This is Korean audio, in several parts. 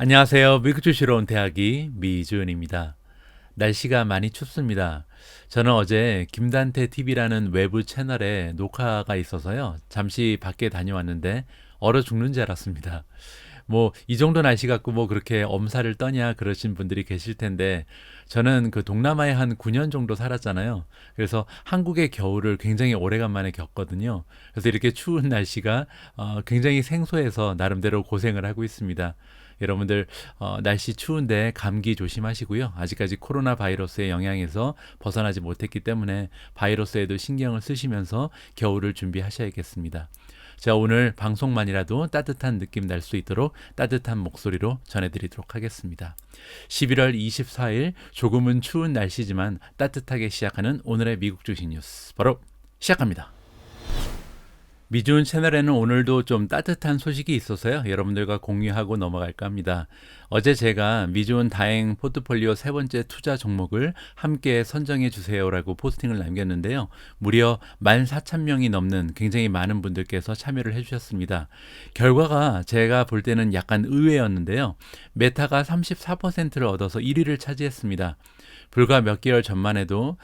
안녕하세요. 미국 주시러 온 대학이 미주은입니다. 날씨가 많이 춥습니다. 저는 어제 김단태 TV라는 외부 채널에 녹화가 있어서요. 잠시 밖에 다녀왔는데 얼어 죽는 줄 알았습니다. 뭐 이 정도 날씨 갖고 뭐 그렇게 엄살을 떠냐 그러신 분들이 계실 텐데 저는 그 동남아에 한 9년 정도 살았잖아요. 그래서 한국의 겨울을 굉장히 오래간만에 겪거든요. 그래서 이렇게 추운 날씨가 굉장히 생소해서 나름대로 고생을 하고 있습니다. 여러분들 날씨 추운데 감기 조심하시고요. 아직까지 코로나 바이러스의 영향에서 벗어나지 못했기 때문에 바이러스에도 신경을 쓰시면서 겨울을 준비하셔야겠습니다. 자, 오늘 방송만이라도 따뜻한 느낌 날 수 있도록 따뜻한 목소리로 전해드리도록 하겠습니다. 11월 24일 조금은 추운 날씨지만 따뜻하게 시작하는 오늘의 미국 주식 뉴스 바로 시작합니다. 미주은 채널에는 오늘도 좀 따뜻한 소식이 있어서요. 여러분들과 공유하고 넘어갈까 합니다. 어제 제가 미주은 다행 포트폴리오 세 번째 투자 종목을 함께 선정해 주세요라고 포스팅을 남겼는데요. 무려 14,000명이 넘는 굉장히 많은 분들께서 참여를 해주셨습니다. 결과가 제가 볼 때는 약간 의외였는데요. 메타가 34%를 얻어서 1위를 차지했습니다. 불과 몇 개월 전만 해도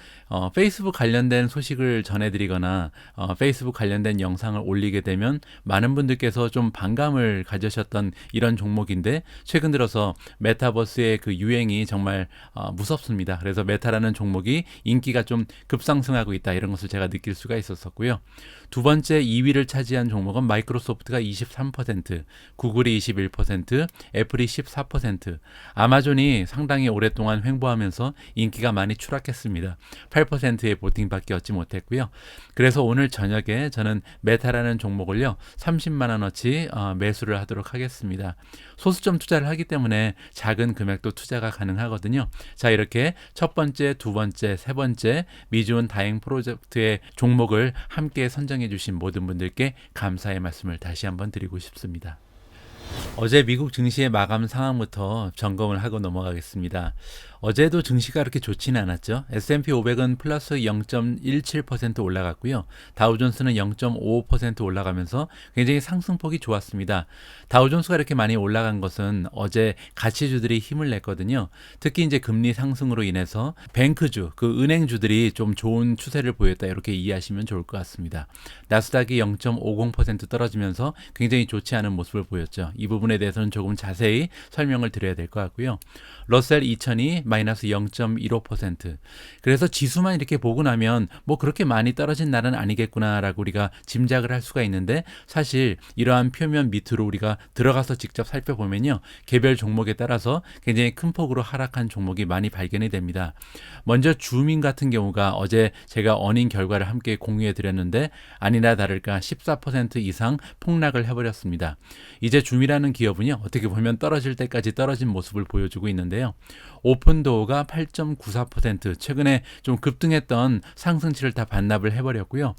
페이스북 관련된 소식을 전해드리거나 페이스북 관련된 영상을 올리게 되면 많은 분들께서 좀 반감을 가지셨던 이런 종목인데 최근 들어서 메타버스의 그 유행이 정말 무섭습니다. 그래서 메타라는 종목이 인기가 좀 급상승하고 있다 이런 것을 제가 느낄 수가 있었었고요. 두 번째 2위를 차지한 종목은 마이크로소프트가 23%, 구글이 21%, 애플이 14%, 아마존이 상당히 오랫동안 횡보하면서 인기가 많이 추락했습니다. 8%의 보팅밖에 얻지 못했고요. 그래서 오늘 저녁에 저는 메타라는 종목을요 30만 원어치 매수를 하도록 하겠습니다. 소수점 투자를 하기 때문에 작은 금액도 투자가 가능하거든요. 자, 이렇게 첫 번째, 두 번째, 세 번째 미주은 다행 프로젝트의 종목을 함께 선정해 주신 모든 분들께 감사의 말씀을 다시 한번 드리고 싶습니다. 어제 미국 증시의 마감 상황부터 점검을 하고 넘어가겠습니다. 어제도 증시가 그렇게 좋지는 않았죠. S&P 500은 플러스 0.17% 올라갔고요. 다우존스는 0.55% 올라가면서 굉장히 상승폭이 좋았습니다. 다우존스가 이렇게 많이 올라간 것은 어제 가치주들이 힘을 냈거든요. 특히 이제 금리 상승으로 인해서 뱅크주, 그 은행주들이 좀 좋은 추세를 보였다 이렇게 이해하시면 좋을 것 같습니다. 나스닥이 0.50% 떨어지면서 굉장히 좋지 않은 모습을 보였죠. 이 부분에 대해서는 조금 자세히 설명을 드려야 될 것 같고요. 러셀 2000이 마이너스 0.15%. 그래서 지수만 이렇게 보고 나면 뭐 그렇게 많이 떨어진 날은 아니겠구나라고 우리가 짐작을 할 수가 있는데 사실 이러한 표면 밑으로 우리가 들어가서 직접 살펴보면요. 개별 종목에 따라서 굉장히 큰 폭으로 하락한 종목이 많이 발견이 됩니다. 먼저 주민 같은 경우가 어제 제가 어닝 결과를 함께 공유해 드렸는데 아니나 다를까 14% 이상 폭락을 해버렸습니다. 이제 줌이라는 기업은요. 어떻게 보면 떨어질 때까지 떨어진 모습을 보여주고 있는데요. 오픈도어가 8.94% 최근에 좀 급등했던 상승치를 다 반납을 해버렸고요.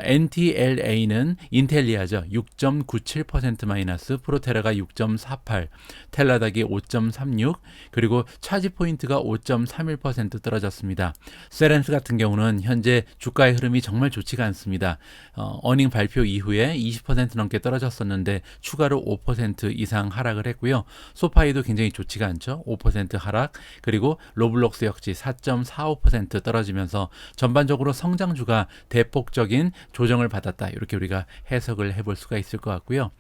NTLA는 인텔리아죠. 6.97% 마이너스, 프로테라가 6.48, 텔라닥이 5.36, 그리고 차지포인트가 5.31% 떨어졌습니다. 세렌스 같은 경우는 현재 주가의 흐름이 정말 좋지가 않습니다. 어닝 발표 이후에 20% 넘게 떨어졌었는데 추가로 5% 이상 하락을 했고요. 소파이도 굉장히 좋지가 않죠. 5% 하락, 그리고 로블록스 역시 4.45% 떨어지면서 전반적으로 성장주가 대폭적인 조정을 받았다. 이렇게 우리가 해석을 해볼 수가 있을 것 같고요.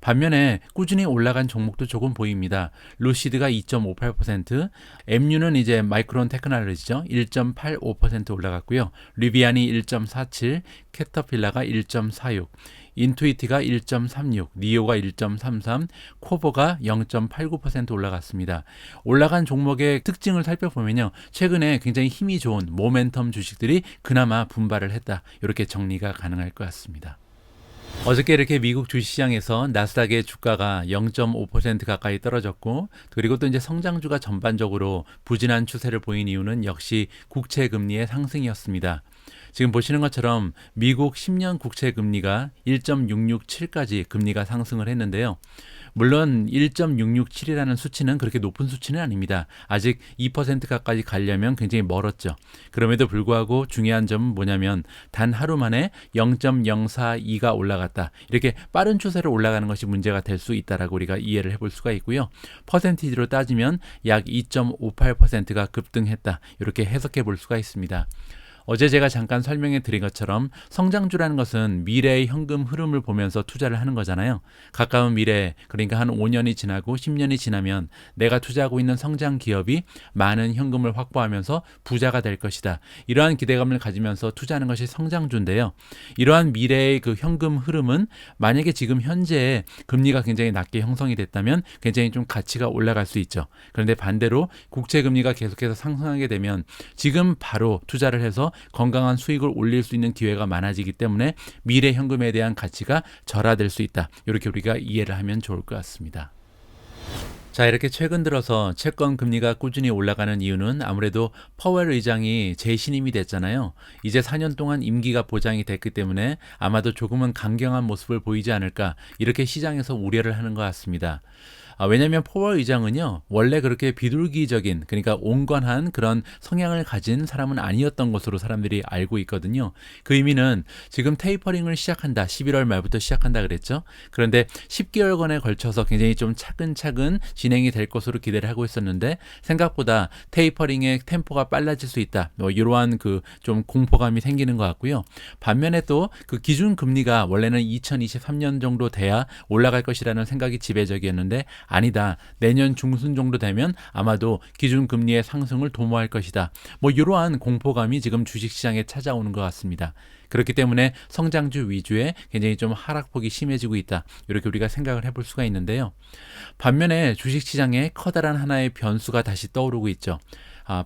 반면에 꾸준히 올라간 종목도 조금 보입니다. 루시드가 2.58%, MU는 이제 마이크론 테크놀로지죠. 1.85% 올라갔고요. 리비안이 1.47, 캐터필라가 1.46, 인투이티가 1.36, 니오가 1.33, 코보가 0.89% 올라갔습니다. 올라간 종목의 특징을 살펴보면요. 최근에 굉장히 힘이 좋은 모멘텀 주식들이 그나마 분발을 했다. 이렇게 정리가 가능할 것 같습니다. 어저께 이렇게 미국 주식시장에서 나스닥의 주가가 0.5% 가까이 떨어졌고 그리고 또 이제 성장주가 전반적으로 부진한 추세를 보인 이유는 역시 국채 금리의 상승이었습니다. 지금 보시는 것처럼 미국 10년 국채 금리가 1.667까지 금리가 상승을 했는데요. 물론 1.667이라는 수치는 그렇게 높은 수치는 아닙니다. 아직 2% 가까이 가려면 굉장히 멀었죠. 그럼에도 불구하고 중요한 점은 뭐냐면 단 하루 만에 0.042가 올라갔다. 이렇게 빠른 추세로 올라가는 것이 문제가 될 수 있다라고 우리가 이해를 해볼 수가 있고요. 퍼센티지로 따지면 약 2.58%가 급등했다. 이렇게 해석해 볼 수가 있습니다. 어제 제가 잠깐 설명해 드린 것처럼 성장주라는 것은 미래의 현금 흐름을 보면서 투자를 하는 거잖아요. 가까운 미래, 그러니까 한 5년이 지나고 10년이 지나면 내가 투자하고 있는 성장 기업이 많은 현금을 확보하면서 부자가 될 것이다. 이러한 기대감을 가지면서 투자하는 것이 성장주인데요. 이러한 미래의 그 현금 흐름은 만약에 지금 현재 금리가 굉장히 낮게 형성이 됐다면 굉장히 좀 가치가 올라갈 수 있죠. 그런데 반대로 국채 금리가 계속해서 상승하게 되면 지금 바로 투자를 해서 건강한 수익을 올릴 수 있는 기회가 많아지기 때문에 미래 현금에 대한 가치가 절하될 수 있다. 이렇게 우리가 이해를 하면 좋을 것 같습니다. 자, 이렇게 최근 들어서 채권 금리가 꾸준히 올라가는 이유는 아무래도 퍼웰 의장이 재신임이 됐잖아요. 이제 4년 동안 임기가 보장이 됐기 때문에 아마도 조금은 강경한 모습을 보이지 않을까, 이렇게 시장에서 우려를 하는 것 같습니다. 왜냐하면 포월 의장은요, 원래 그렇게 비둘기적인, 그러니까 온건한 그런 성향을 가진 사람은 아니었던 것으로 사람들이 알고 있거든요. 그 의미는 지금 테이퍼링을 시작한다, 11월 말부터 시작한다 그랬죠. 그런데 10개월간에 걸쳐서 굉장히 좀 차근차근 진행이 될 것으로 기대를 하고 있었는데 생각보다 테이퍼링의 템포가 빨라질 수 있다, 이러한 그 좀 공포감이 생기는 것 같고요. 반면에 또 그 기준 금리가 원래는 2023년 정도 돼야 올라갈 것이라는 생각이 지배적이었는데 아니다, 내년 중순 정도 되면 아마도 기준금리의 상승을 도모할 것이다. 이러한 공포감이 지금 주식시장에 찾아오는 것 같습니다. 그렇기 때문에 성장주 위주의 굉장히 좀 하락폭이 심해지고 있다. 이렇게 우리가 생각을 해볼 수가 있는데요. 반면에 주식시장에 커다란 하나의 변수가 다시 떠오르고 있죠.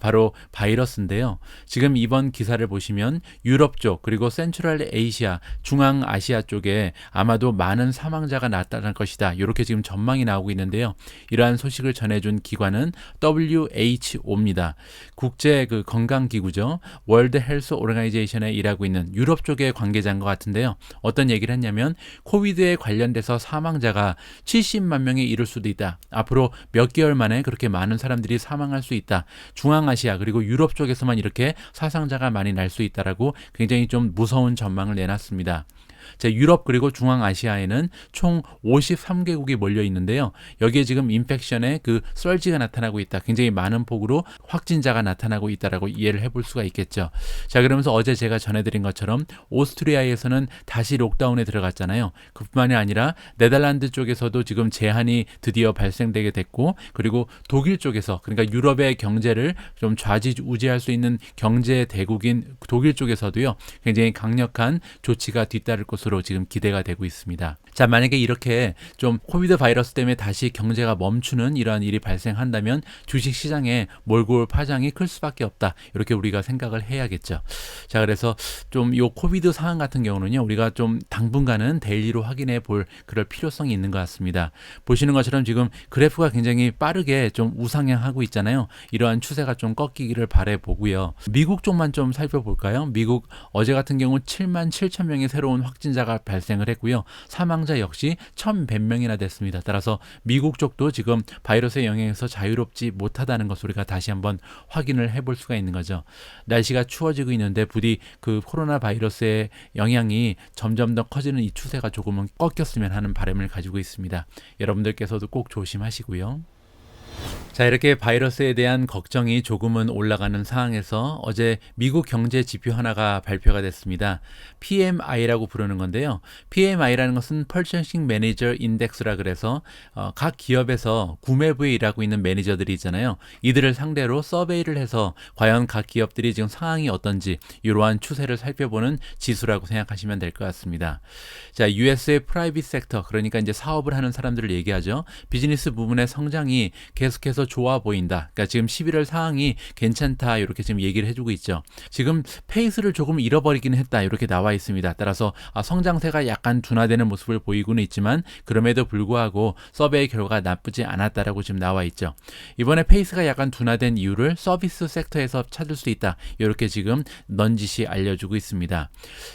바로 바이러스인데요. 지금 이번 기사를 보시면 유럽 쪽, 그리고 센트럴 아시아, 중앙아시아 쪽에 아마도 많은 사망자가 나타날 것이다. 이렇게 지금 전망이 나오고 있는데요. 이러한 소식을 전해준 기관은 WHO입니다. 국제 그 건강기구죠. 월드 헬스 오르가니제이션에 일하고 있는 유럽 쪽의 관계자인 것 같은데요. 어떤 얘기를 했냐면 코비드에 관련돼서 사망자가 70만 명에 이를 수도 있다. 앞으로 몇 개월 만에 그렇게 많은 사람들이 사망할 수 있다. 중앙아시아 그리고 유럽 쪽에서만 이렇게 사상자가 많이 날 수 있다라고 굉장히 좀 무서운 전망을 내놨습니다. 유럽 그리고 중앙아시아에는 총 53개국이 몰려 있는데요. 여기에 지금 인펙션의 그 설지가 나타나고 있다. 굉장히 많은 폭으로 확진자가 나타나고 있다라고 이해를 해볼 수가 있겠죠. 자, 그러면서 어제 제가 전해드린 것처럼 오스트리아에서는 다시 록다운에 들어갔잖아요. 그뿐만이 아니라 네덜란드 쪽에서도 지금 제한이 드디어 발생되게 됐고, 그리고 독일 쪽에서, 그러니까 유럽의 경제를 좀 좌지우지할 수 있는 경제 대국인 독일 쪽에서도요, 굉장히 강력한 조치가 뒤따를 것으로 지금 기대가 되고 있습니다. 자, 만약에 이렇게 좀 코비드 바이러스 때문에 다시 경제가 멈추는 이러한 일이 발생한다면 주식시장에 몰고 올 파장이 클 수밖에 없다. 이렇게 우리가 생각을 해야겠죠. 자, 그래서 좀 이 코비드 상황 같은 경우는요, 우리가 좀 당분간은 데일리로 확인해 볼 그럴 필요성이 있는 것 같습니다. 보시는 것처럼 지금 그래프가 굉장히 빠르게 좀 우상향하고 있잖아요. 이러한 추세가 좀 꺾이기를 바라보고요. 미국 쪽만 좀 살펴볼까요? 미국 어제 같은 경우 7만 7천 명의 새로운 확진자가 발생을 했고요. 사망자 역시 1,100명이나 됐습니다. 따라서 미국 쪽도 지금 바이러스의 영향에서 자유롭지 못하다는 것을 우리가 다시 한번 확인을 해볼 수가 있는 거죠. 날씨가 추워지고 있는데 부디 그 코로나 바이러스의 영향이 점점 더 커지는 이 추세가 조금은 꺾였으면 하는 바람을 가지고 있습니다. 여러분들께서도 꼭 조심하시고요. 자, 이렇게 바이러스에 대한 걱정이 조금은 올라가는 상황에서 어제 미국 경제 지표 하나가 발표가 됐습니다. PMI라고 부르는 건데요. PMI라는 것은 Purchasing Manager Index라 그래서 각 기업에서 구매부에 일하고 있는 매니저들이 있잖아요. 이들을 상대로 서베이를 해서 과연 각 기업들이 지금 상황이 어떤지 이러한 추세를 살펴보는 지수라고 생각하시면 될 것 같습니다. 자, US의 프라이빗 섹터, 그러니까 이제 사업을 하는 사람들을 얘기하죠. 비즈니스 부분의 성장이 계속 계속해서 좋아 보인다. 그러니까 지금 11월 상황이 괜찮다. 이렇게 지금 얘기를 해주고 있죠. 지금 페이스를 조금 잃어버리긴 했다. 이렇게 나와 있습니다. 따라서 성장세가 약간 둔화되는 모습을 보이고는 있지만 그럼에도 불구하고 서베이 결과가 나쁘지 않았다라고 지금 나와 있죠. 이번에 페이스가 약간 둔화된 이유를 서비스 섹터에서 찾을 수 있다. 이렇게 지금 넌지시 알려주고 있습니다.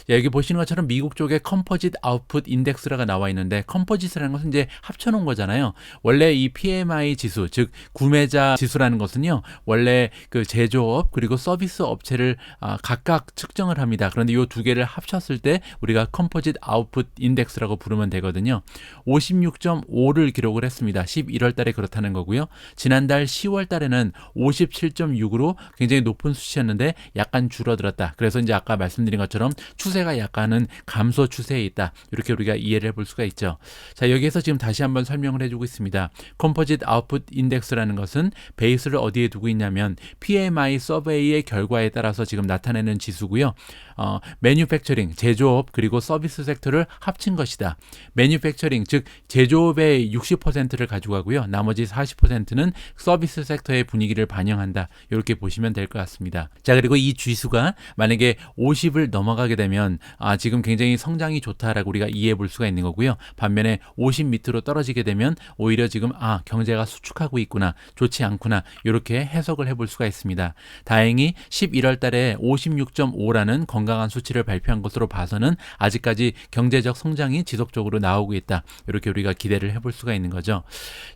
여기 보시는 것처럼 미국 쪽에 컴포짓 아웃풋 인덱스가 나와 있는데 컴포짓이라는 것은 이제 합쳐놓은 거잖아요. 원래 이 PMI 지수, 즉 구매자 지수라는 것은요, 원래 그 제조업 그리고 서비스 업체를 각각 측정을 합니다. 그런데 이 두 개를 합쳤을 때 우리가 컴포짓 아웃풋 인덱스라고 부르면 되거든요. 56.5를 기록을 했습니다. 11월 달에 그렇다는 거고요. 지난달 10월 달에는 57.6으로 굉장히 높은 수치였는데 약간 줄어들었다. 그래서 이제 아까 말씀드린 것처럼 추세가 약간은 감소 추세에 있다. 이렇게 우리가 이해를 해볼 수가 있죠. 자, 여기에서 지금 다시 한번 설명을 해주고 있습니다. 컴포짓 아웃풋 인덱스라는 것은 베이스를 어디에 두고 있냐면 PMI 서베이의 결과에 따라서 지금 나타내는 지수고요. 매뉴팩처링, 제조업 그리고 서비스 섹터를 합친 것이다. 매뉴팩처링, 즉 제조업의 60%를 가져가고요. 나머지 40%는 서비스 섹터의 분위기를 반영한다. 이렇게 보시면 될 것 같습니다. 자, 그리고 이 지수가 만약에 50을 넘어가게 되면 지금 굉장히 성장이 좋다라고 우리가 이해해 볼 수가 있는 거고요. 반면에 50 밑으로 떨어지게 되면 오히려 지금 경제가 수축하고 있구나, 좋지 않구나, 이렇게 해석을 해볼 수가 있습니다. 다행히 11월 달에 56.5라는 건강한 수치를 발표한 것으로 봐서는 아직까지 경제적 성장이 지속적으로 나오고 있다. 이렇게 우리가 기대를 해볼 수가 있는 거죠.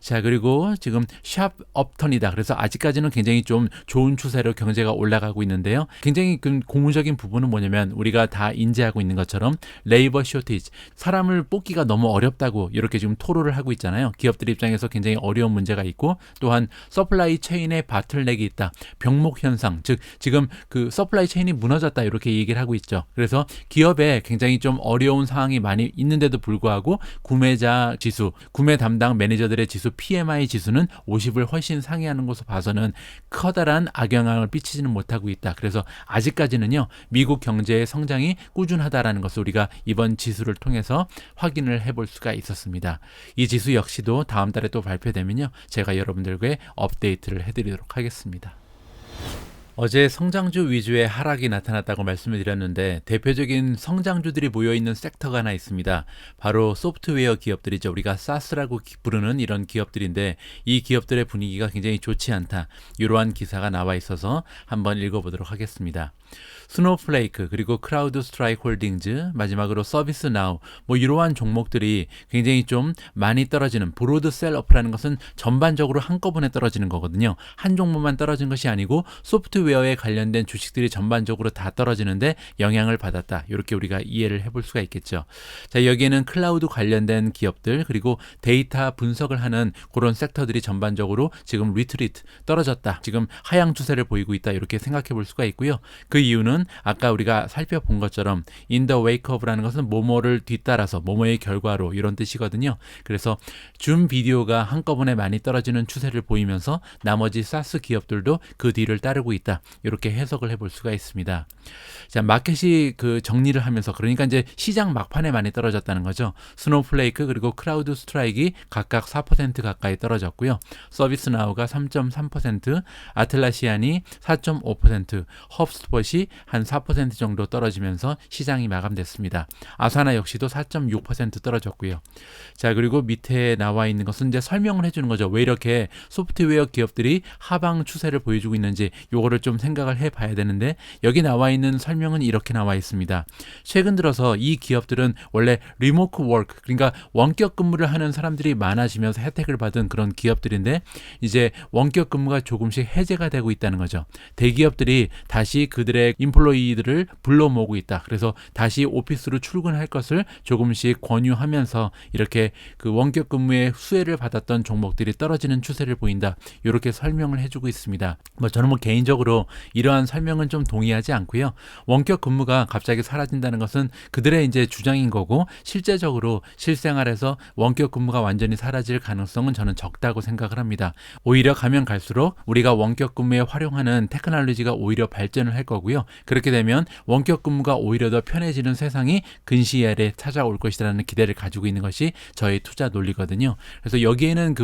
자, 그리고 지금 샵 업턴이다. 그래서 아직까지는 굉장히 좀 좋은 추세로 경제가 올라가고 있는데요. 굉장히 고무적인 부분은 뭐냐면 우리가 다 인지하고 있는 것처럼 레이버 쇼티지, 사람을 뽑기가 너무 어렵다고 이렇게 지금 토로를 하고 있잖아요. 기업들 입장에서 굉장히 어려운 문제가 있고, 또한 서플라이 체인의 바틀넥이 있다. 병목 현상, 즉 지금 그 서플라이 체인이 무너졌다, 이렇게 얘기를 하고 있죠. 그래서 기업에 굉장히 좀 어려운 상황이 많이 있는데도 불구하고 구매자 지수, 구매 담당 매니저들의 지수 PMI 지수는 50을 훨씬 상회하는 것으로 봐서는 커다란 악영향을 끼치지는 못하고 있다. 그래서 아직까지는요, 미국 경제의 성장이 꾸준하다라는 것을 우리가 이번 지수를 통해서 확인을 해볼 수가 있었습니다. 이 지수 역시도 다음 달에 또 발표되면요, 제가 여러분들께 업데이트를 해드리도록 하겠습니다. 어제 성장주 위주의 하락이 나타났다고 말씀을 드렸는데, 대표적인 성장주들이 모여있는 섹터가 하나 있습니다. 바로 소프트웨어 기업들이죠. 우리가 SaaS라고 부르는 이런 기업들인데, 이 기업들의 분위기가 굉장히 좋지 않다. 이러한 기사가 나와 있어서 한번 읽어보도록 하겠습니다. 스노우플레이크, 그리고 크라우드 스트라이크 홀딩즈, 마지막으로 서비스 나우, 이러한 종목들이 굉장히 좀 많이 떨어지는, 브로드 셀오프라는 것은 전반적으로 한꺼번에 떨어지는 거거든요. 한 종목만 떨어진 것이 아니고 소프트웨어에 관련된 주식들이 전반적으로 다 떨어지는데 영향을 받았다. 이렇게 우리가 이해를 해볼 수가 있겠죠. 자, 여기에는 클라우드 관련된 기업들, 그리고 데이터 분석을 하는 그런 섹터들이 전반적으로 지금 리트리트, 떨어졌다, 지금 하향 추세를 보이고 있다, 이렇게 생각해 볼 수가 있고요. 그 이유는 아까 우리가 살펴본 것처럼 in the wake of라는 것은 뭐뭐를 뒤따라서, 뭐뭐의 결과로, 이런 뜻이거든요. 그래서 줌 비디오가 한꺼번에 많이 떨어지는 추세를 보이면서 나머지 사스 기업들도 그 뒤를 따르고 있다, 이렇게 해석을 해볼 수가 있습니다. 자, 마켓이 그 정리를 하면서, 그러니까 이제 시장 막판에 많이 떨어졌다는 거죠. 스노우플레이크 그리고 크라우드 스트라이크가 각각 4% 가까이 떨어졌고요. 서비스 나우가 3.3%, 아틀라시안이 4.5%, 헙스폿이 한 4% 정도 떨어지면서 시장이 마감됐습니다. 아사나 역시도 4.6% 떨어졌고요. 자, 그리고 밑에 나와 있는 것은 이제 설명을 해주는 거죠. 왜 이렇게 소프트웨어 기업들이 하방 추세를 보여주고 있는지 요거를 좀 생각을 해봐야 되는데, 여기 나와 있는 설명은 이렇게 나와 있습니다. 최근 들어서 이 기업들은 원래 리모트 워크, 그러니까 원격 근무를 하는 사람들이 많아지면서 혜택을 받은 그런 기업들인데, 이제 원격 근무가 조금씩 해제가 되고 있다는 거죠. 대기업들이 다시 그들의 인플로이들을 불러 모으고 있다. 그래서 다시 오피스로 출근할 것을 조금씩 권유하면서 이렇게 그 원격 근무의 수혜를 받았던 종목들이 떨어지는 추세를 보인다. 이렇게 설명을 해주고 있습니다. 저는 개인적으로 개인적으로 이러한 설명은 좀 동의하지 않고요. 원격 근무가 갑자기 사라진다는 것은 그들의 이제 주장인 거고, 실제적으로 실생활에서 원격 근무가 완전히 사라질 가능성은 저는 적다고 생각을 합니다. 오히려 가면 갈수록 우리가 원격 근무에 활용하는 테크놀로지가 오히려 발전을 할 거고요. 그렇게 되면 원격 근무가 오히려 더 편해지는 세상이 근시일에 찾아올 것이라는 기대를 가지고 있는 것이 저의 투자 논리거든요. 그래서 여기에는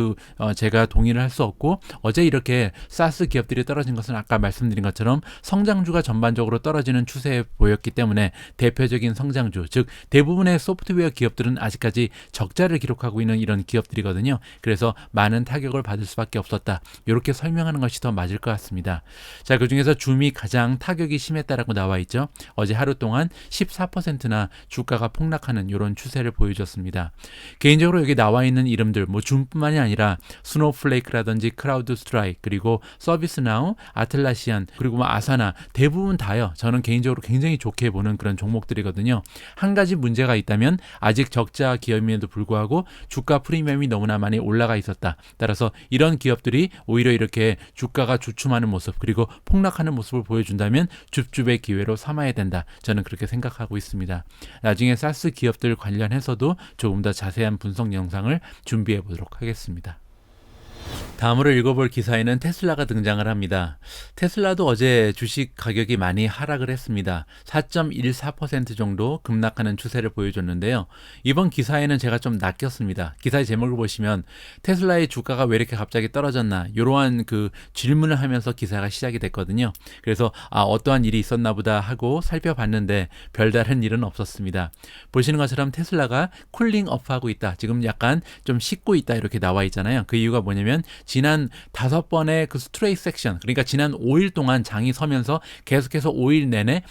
제가 동의를 할 수 없고, 어제 이렇게 사스 기업들이 떨어진 것은 아까 말씀드린 것처럼 성장주가 전반적으로 떨어지는 추세에 보였기 때문에 대표적인 성장주, 즉 대부분의 소프트웨어 기업들은 아직까지 적자를 기록하고 있는 이런 기업들이거든요. 그래서 많은 타격을 받을 수밖에 없었다. 이렇게 설명하는 것이 더 맞을 것 같습니다. 자, 그중에서 줌이 가장 타격이 심했다라고 나와 있죠. 어제 하루 동안 14%나 주가가 폭락하는 이런 추세를 보여줬습니다. 개인적으로 여기 나와 있는 이름들, 줌뿐만이 아니라 스노우플레이크라든지 크라우드 스트라이크, 그리고 서비스나우, 아틀라시안, 그리고 아사나, 대부분 다요. 저는 개인적으로 굉장히 좋게 보는 그런 종목들이거든요. 한 가지 문제가 있다면 아직 적자 기업임에도 불구하고 주가 프리미엄이 너무나 많이 올라가 있었다. 따라서 이런 기업들이 오히려 이렇게 주가가 주춤하는 모습, 그리고 폭락하는 모습을 보여준다면 줍줍의 기회로 삼아야 된다. 저는 그렇게 생각하고 있습니다. 나중에 사스 기업들 관련해서도 조금 더 자세한 분석 영상을 준비해 보도록 하겠습니다. 다음으로 읽어볼 기사에는 테슬라가 등장을 합니다. 테슬라도 어제 주식 가격이 많이 하락을 했습니다. 4.14% 정도 급락하는 추세를 보여줬는데요. 이번 기사에는 제가 좀 낚였습니다. 기사의 제목을 보시면 테슬라의 주가가 왜 이렇게 갑자기 떨어졌나, 이러한 질문을 하면서 기사가 시작이 됐거든요. 그래서 어떠한 일이 있었나 보다 하고 살펴봤는데 별다른 일은 없었습니다. 보시는 것처럼 테슬라가 쿨링 업하고 있다, 지금 약간 좀 식고 있다, 이렇게 나와 있잖아요. 그 이유가 뭐냐면 지난 5번의 스트레이트 섹션, 그러니까 지난 5일 동안 장이 서면서 계속해서 5일 내내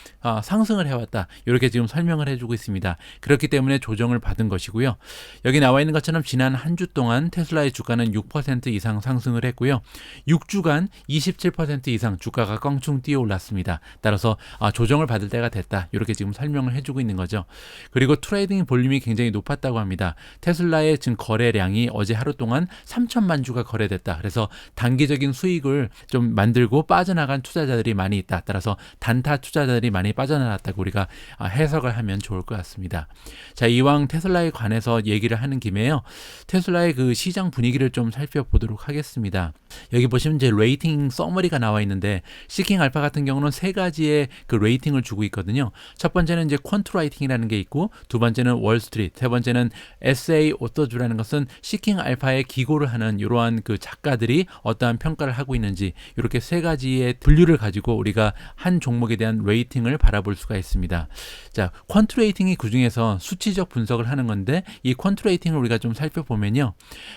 상승을 해왔다, 이렇게 지금 설명을 해주고 있습니다. 그렇기 때문에 조정을 받은 것이고요. 여기 나와 있는 것처럼 지난 한 주 동안 테슬라의 주가는 6% 이상 상승을 했고요. 6주간 27% 이상 주가가 껑충 뛰어 올랐습니다. 따라서 조정을 받을 때가 됐다, 이렇게 지금 설명을 해주고 있는 거죠. 그리고 트레이딩 볼륨이 굉장히 높았다고 합니다. 테슬라의 지금 거래량이 어제 하루 동안 3천만 주가 거래됐다. 그래서 단기적인 수익을 좀 만들고 빠져나간 투자자들이 많이 있다. 따라서 단타 투자자들이 많이 빠져나갔다고 우리가 해석을 하면 좋을 것 같습니다. 자, 이왕 테슬라에 관해서 얘기를 하는 김에요, 테슬라의 시장 분위기를 좀 살펴보도록 하겠습니다. 여기 보시면 이제 레이팅 서머리가 나와 있는데, 시킹 알파 같은 경우는 세 가지의 레이팅을 주고 있거든요. 첫 번째는 이제 퀀트 라이팅이라는 게 있고, 두 번째는 월스트리트, 세 번째는 SA 오토즈라는 것은 시킹 알파에 기고를 하는 이러한 작가들이 어떠한 평가를 하고 있는지, 이렇게 세 가지의 분류를 가지고 우리가 한 종목에 대한 레이팅을 바라볼 수가 있습니다. 자, 퀀트 레이팅이 그중에서 수치적 분석을 하는 건데, 이 퀀트 레이팅을 우리가 좀 살펴보면요,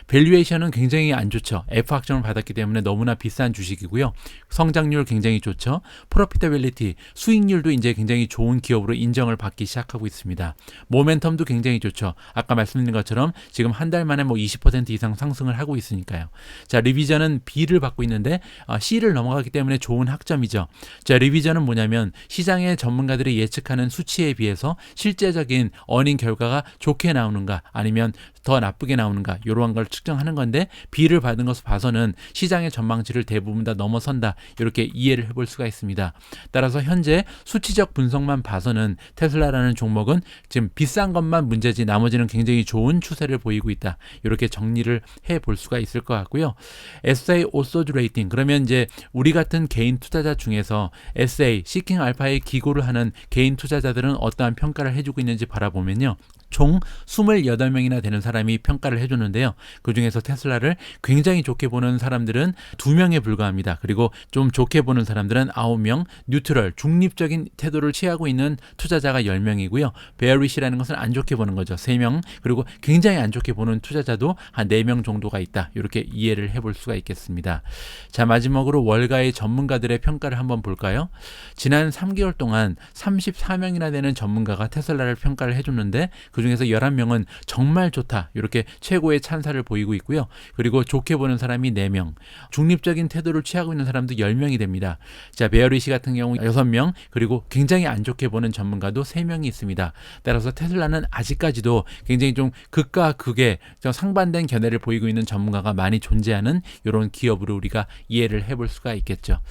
밸류에이션은 굉장히 안 좋죠. F 학점을 받았기 때문에 너무나 비싼 주식이고요. 성장률 굉장히 좋죠. 프로피터빌리티, 수익률도 이제 굉장히 좋은 기업으로 인정을 받기 시작하고 있습니다. 모멘텀도 굉장히 좋죠. 아까 말씀드린 것처럼 지금 한 달 만에 20% 이상 상승을 하고 있으니까요. 자, 리비전은 B를 받고 있는데 C를 넘어가기 때문에 좋은 학점이죠. 자, 리비전은 뭐냐면 시장의 전문가들이 예측하는 수치에 비해서 실제적인 어닝 결과가 좋게 나오는가 아니면 더 나쁘게 나오는가, 이러한 걸 측정하는 건데, B를 받은 것을 봐서는 시장의 전망치를 대부분 다 넘어선다, 이렇게 이해를 해볼 수가 있습니다. 따라서 현재 수치적 분석만 봐서는 테슬라라는 종목은 지금 비싼 것만 문제지 나머지는 굉장히 좋은 추세를 보이고 있다, 이렇게 정리를 해볼 수가 있을 것 같고요. SA 오소주 레이팅, 그러면 이제 우리 같은 개인 투자자 중에서 SA 시킹 알파에 기고를 하는 개인 투자자들은 어떠한 평가를 해주고 있는지 바라보면요, 총 28명이나 되는 사람이 평가를 해줬는데요. 그중에서 테슬라를 굉장히 좋게 보는 사람들은 2명에 불과합니다. 그리고 좀 좋게 보는 사람들은 9명, 뉴트럴, 중립적인 태도를 취하고 있는 투자자가 10명이고요. 베어리시라는 것은 안 좋게 보는 거죠. 3명, 그리고 굉장히 안 좋게 보는 투자자도 한 4명 정도가 있다, 이렇게 이해를 해볼 수가 있겠습니다. 자, 마지막으로 월가의 전문가들의 평가를 한번 볼까요? 지난 3개월 동안 34명이나 되는 전문가가 테슬라를 평가를 해줬는데, 그중에서 11명은 정말 좋다, 이렇게 최고의 찬사를 보이고 있고요. 그리고 좋게 보는 사람이 4명, 중립적인 태도를 취하고 있는 사람도 10명이 됩니다. 자, 베어리시 같은 경우 6명, 그리고 굉장히 안 좋게 보는 전문가도 3명이 있습니다. 따라서 테슬라는 아직까지도 굉장히 좀 극과 극의 좀 상반된 견해를 보이고 있는 전문가가 많이 존재하는 이런 기업으로 우리가 이해를 해볼 수가 있겠죠.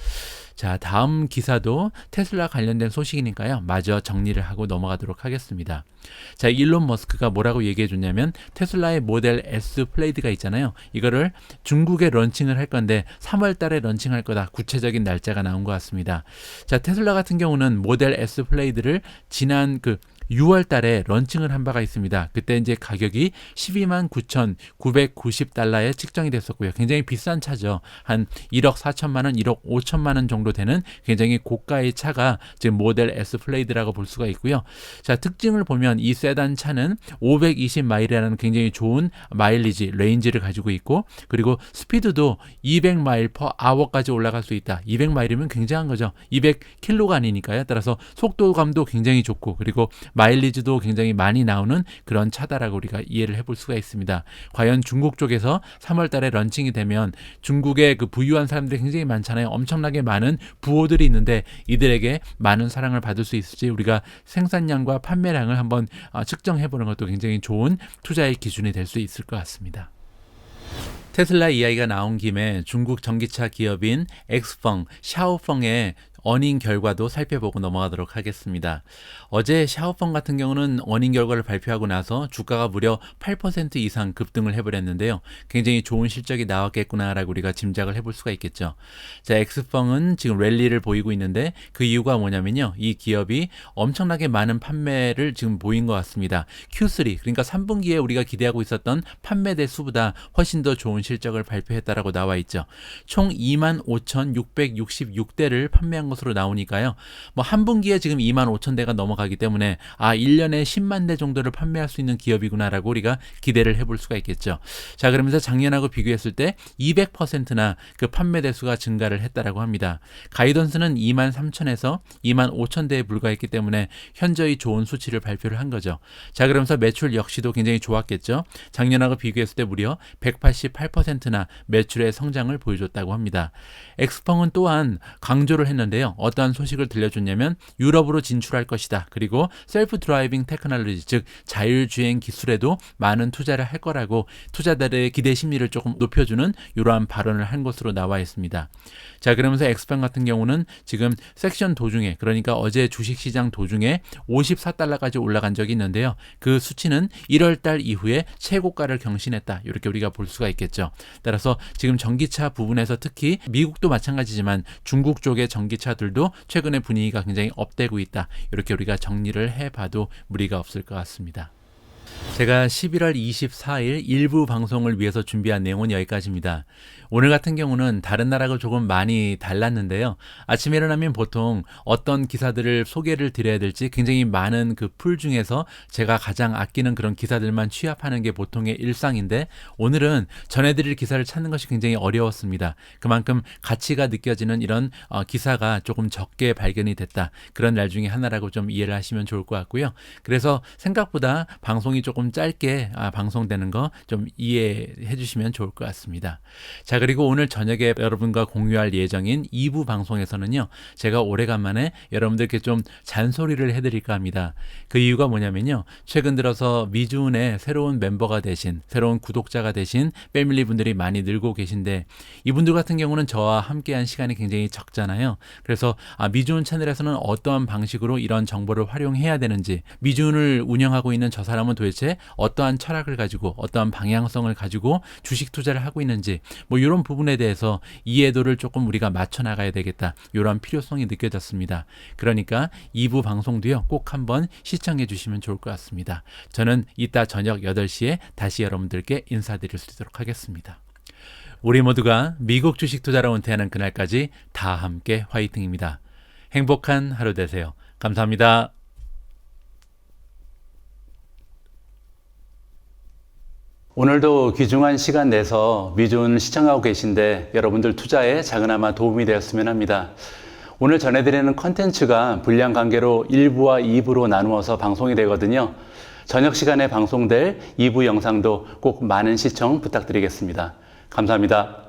자, 다음 기사도 테슬라 관련된 소식이니까요. 마저 정리를 하고 넘어가도록 하겠습니다. 자, 일론 머스크가 뭐라고 얘기해 줬냐면 테슬라의 모델 S 플레이드가 있잖아요. 이거를 중국에 런칭을 할 건데 3월 달에 런칭할 거다. 구체적인 날짜가 나온 것 같습니다. 자, 테슬라 같은 경우는 모델 S 플레이드를 지난 6월 달에 런칭을 한 바가 있습니다. 그때 이제 가격이 12만 9,990달러에 측정이 됐었고요. 굉장히 비싼 차죠. 한 1억 4천만 원, 1억 5천만 원 정도 되는 굉장히 고가의 차가 지금 모델 S 플레이드라고 볼 수가 있고요. 자, 특징을 보면 이 세단 차는 520마일이라는 굉장히 좋은 마일리지, 레인지를 가지고 있고, 그리고 스피드도 200마일 per hour까지 올라갈 수 있다. 200마일이면 굉장한 거죠. 200km가 아니니까요. 따라서 속도감도 굉장히 좋고, 그리고 마일리지도 굉장히 많이 나오는 그런 차다라고 우리가 이해를 해볼 수가 있습니다. 과연 중국 쪽에서 3월 달에 런칭이 되면 중국의 부유한 사람들이 굉장히 많잖아요. 엄청나게 많은 부호들이 있는데 이들에게 많은 사랑을 받을 수 있을지 우리가 생산량과 판매량을 한번 측정해 보는 것도 굉장히 좋은 투자의 기준이 될 수 있을 것 같습니다. 테슬라 이야기가 나온 김에 중국 전기차 기업인 엑스펑, 샤오펑의 어닝 결과도 살펴보고 넘어가도록 하겠습니다. 어제 샤오펑 같은 경우는 어닝 결과를 발표하고 나서 주가가 무려 8% 이상 급등을 해버렸는데요. 굉장히 좋은 실적이 나왔겠구나라고 우리가 짐작을 해볼 수가 있겠죠. 자, 엑스펑은 지금 랠리를 보이고 있는데 그 이유가 뭐냐면요. 이 기업이 엄청나게 많은 판매를 지금 보인 것 같습니다. Q3, 그러니까 3분기에 우리가 기대하고 있었던 판매대 수보다 훨씬 더 좋은 실적을 발표했다라고 나와 있죠. 총 25,666대를 판매한 것으로 나오니까요. 한 분기에 지금 25,000대가 넘어가기 때문에 1년에 10만 대 정도를 판매할 수 있는 기업이구나라고 우리가 기대를 해볼 수가 있겠죠. 자, 그러면서 작년하고 비교했을 때 200%나 그 판매 대수가 증가를 했다라고 합니다. 가이던스는 23,000에서 25,000대에 불과했기 때문에 현저히 좋은 수치를 발표를 한 거죠. 자, 그러면서 매출 역시도 굉장히 좋았겠죠. 작년하고 비교했을 때 무려 188%나 매출의 성장을 보여줬다고 합니다. 엑스펑은 또한 강조를 했는데요. 어떠한 소식을 들려줬냐면 유럽으로 진출할 것이다. 그리고 셀프 드라이빙 테크놀로지, 즉 자율주행 기술에도 많은 투자를 할 거라고 투자자들의 기대 심리를 조금 높여주는 이러한 발언을 한 것으로 나와 있습니다. 자, 그러면서 엑스펑 같은 경우는 지금 섹션 도중에, 그러니까 어제 주식시장 도중에 54달러까지 올라간 적이 있는데요. 그 수치는 1월 달 이후에 최고가를 경신했다. 이렇게 우리가 볼 수가 있겠죠. 따라서 지금 전기차 부분에서 특히 미국도 마찬가지지만 중국 쪽의 전기차들도 최근에 분위기가 굉장히 업되고 있다. 이렇게 우리가 정리를 해봐도 무리가 없을 것 같습니다. 제가 11월 24일 일부 방송을 위해서 준비한 내용은 여기까지입니다. 오늘 같은 경우는 다른 날하고 조금 많이 달랐는데요. 아침에 일어나면 보통 어떤 기사들을 소개를 드려야 될지 굉장히 많은 그 풀 중에서 제가 가장 아끼는 그런 기사들만 취합하는 게 보통의 일상인데 오늘은 전해드릴 기사를 찾는 것이 굉장히 어려웠습니다. 그만큼 가치가 느껴지는 이런 기사가 조금 적게 발견이 됐다. 그런 날 중에 하나라고 좀 이해를 하시면 좋을 것 같고요. 그래서 생각보다 방송이 조금 짧게 방송되는 거 좀 이해해 주시면 좋을 것 같습니다. 자, 그리고 오늘 저녁에 여러분과 공유할 예정인 2부 방송에서는요. 제가 오래간만에 여러분들께 좀 잔소리를 해드릴까 합니다. 그 이유가 뭐냐면요. 최근 들어서 미주은의 새로운 멤버가 되신, 새로운 구독자가 되신 패밀리 분들이 많이 늘고 계신데 이분들 같은 경우는 저와 함께한 시간이 굉장히 적잖아요. 그래서 미주은 채널에서는 어떠한 방식으로 이런 정보를 활용해야 되는지, 미주은을 운영하고 있는 저 사람은 도대체 어떠한 철학을 가지고 어떠한 방향성을 가지고 주식 투자를 하고 있는지 이런 부분에 대해서 이해도를 조금 우리가 맞춰 나가야 되겠다. 이런 필요성이 느껴졌습니다. 그러니까 2부 방송도요. 꼭 한번 시청해 주시면 좋을 것 같습니다. 저는 이따 저녁 8시에 다시 여러분들께 인사드릴 수 있도록 하겠습니다. 우리 모두가 미국 주식 투자로 은퇴하는 그날까지 다 함께 화이팅입니다. 행복한 하루 되세요. 감사합니다. 오늘도 귀중한 시간 내서 미주은 시청하고 계신데 여러분들 투자에 작은아마 도움이 되었으면 합니다. 오늘 전해드리는 컨텐츠가 분량 관계로 1부와 2부로 나누어서 방송이 되거든요. 저녁 시간에 방송될 2부 영상도 꼭 많은 시청 부탁드리겠습니다. 감사합니다.